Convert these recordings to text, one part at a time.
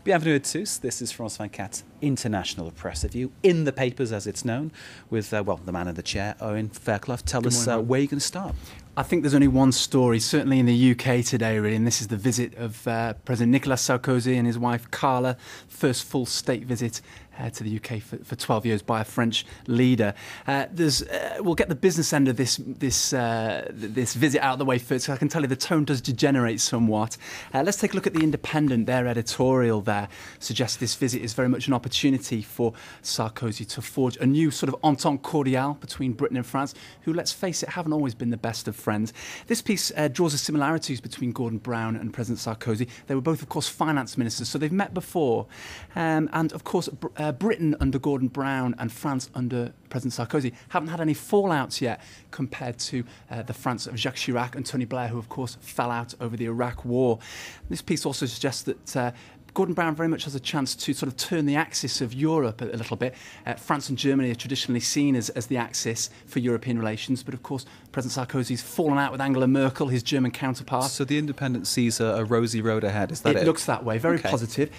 Bienvenue à tous. This is France 24's International Press Review, in the papers as it's known, with, the man in the chair, Owen Fairclough. Tell us where you're going to start. I think there's only one story, certainly in the UK today, really, and this is the visit of President Nicolas Sarkozy and his wife Carla, first full state visit to the UK for 12 years by a French leader. We'll get the business end of this visit out of the way first, so I can tell you the tone does degenerate somewhat. Let's take a look at The Independent. Their editorial there suggests this visit is very much an opportunity for Sarkozy to forge a new sort of entente cordiale between Britain and France, who, let's face it, haven't always been the best of friends. This piece draws the similarities between Gordon Brown and President Sarkozy. They were both, of course, finance ministers, so they've met before. And, of course, Britain under Gordon Brown and France under President Sarkozy haven't had any fallouts yet compared to the France of Jacques Chirac and Tony Blair, who, of course, fell out over the Iraq War. This piece also suggests that Gordon Brown very much has a chance to sort of turn the axis of Europe a little bit. France and Germany are traditionally seen as the axis for European relations, but of course President Sarkozy's fallen out with Angela Merkel, his German counterpart. So The Independent sees a rosy road ahead, is that it? It looks that way, very positive.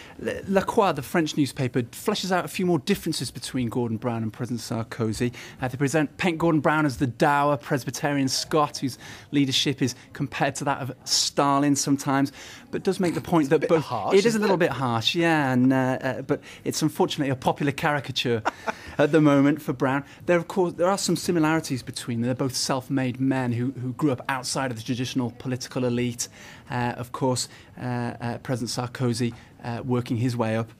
La Croix, the French newspaper, fleshes out a few more differences between Gordon Brown and President Sarkozy. They paint Gordon Brown as the dour Presbyterian Scot whose leadership is compared to that of Stalin sometimes, but does make the point that both... harsh, it is a little bit harsh, yeah, and but it's unfortunately a popular caricature at the moment for Brown. There are some similarities between them. They're both self-made men who grew up outside of the traditional political elite. Of course, President Sarkozy working his way up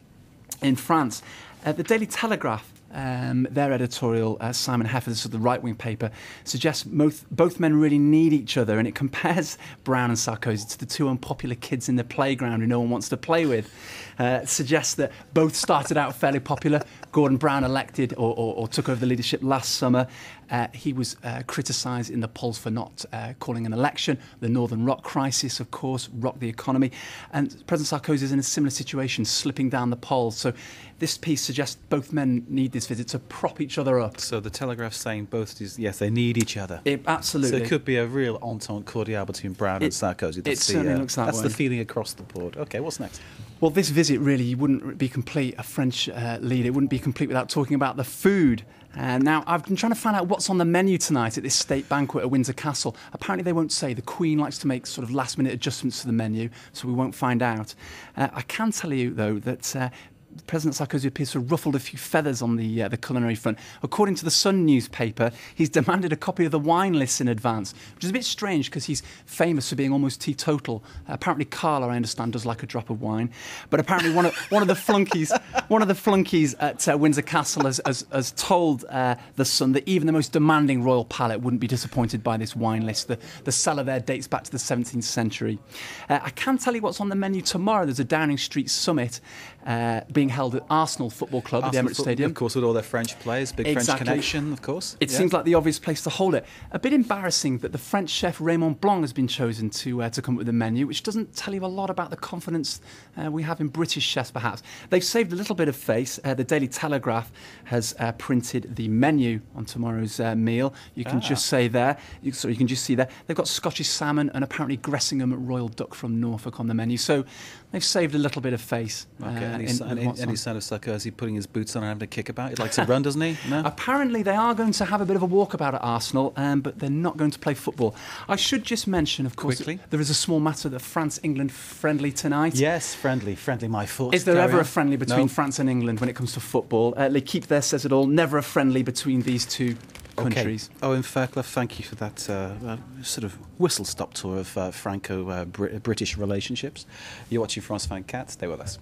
in France. The Daily Telegraph, their editorial, Simon Heffer, this is the right-wing paper, suggests both men really need each other, and it compares Brown and Sarkozy to the two unpopular kids in the playground who no one wants to play with. It suggests that both started out fairly popular. Gordon Brown elected or took over the leadership last summer. He was criticised in the polls for not calling an election. The Northern Rock crisis, of course, rocked the economy. And President Sarkozy is in a similar situation, slipping down the polls. So this piece suggests both men need this visit to prop each other up. So the Telegraph's saying yes, they need each other. Absolutely. So it could be a real entente cordiale between Brown and Sarkozy. It certainly looks that way. That's the feeling across the board. OK, what's next? Well, this visit really wouldn't be complete, a French leader. It wouldn't be complete without talking about the food. Now, I've been trying to find out what's on the menu tonight at this state banquet at Windsor Castle. Apparently they won't say. The Queen likes to make sort of last-minute adjustments to the menu, so we won't find out. I can tell you, though, that President Sarkozy appears to have ruffled a few feathers on the culinary front. According to the Sun newspaper, he's demanded a copy of the wine list in advance, which is a bit strange because he's famous for being almost teetotal. Apparently, Carla, I understand, does like a drop of wine. But apparently, one of the flunkies at Windsor Castle has told the Sun that even the most demanding royal palate wouldn't be disappointed by this wine list. The cellar there dates back to the 17th century. I can tell you what's on the menu tomorrow. There's a Downing Street summit being held at Arsenal Football Club at the Emirates Stadium. Of course, with all their French players, big French connection, of course. It seems like the obvious place to hold it. A bit embarrassing that the French chef Raymond Blanc has been chosen to come up with the menu, which doesn't tell you a lot about the confidence we have in British chefs, perhaps. They've saved a little bit of face. The Daily Telegraph has printed the menu on tomorrow's meal. You can just say there. You can just see there. They've got Scottish salmon and apparently Gressingham Royal Duck from Norfolk on the menu. So they've saved a little bit of face. Okay. Any sign of Sarkozy putting his boots on and having a kickabout? He likes to run, doesn't he? No? Apparently they are going to have a bit of a walkabout at Arsenal, but they're not going to play football. I should just mention, of course, there is a small matter, the France-England friendly tonight. Yes, friendly, my fault. Is there ever a friendly between France and England when it comes to football? L'équipe there says it all. Never a friendly between these two countries. Okay. Owen Fairclough, thank you for that sort of whistle-stop tour of Franco-British relationships. You're watching France 24. Stay with us.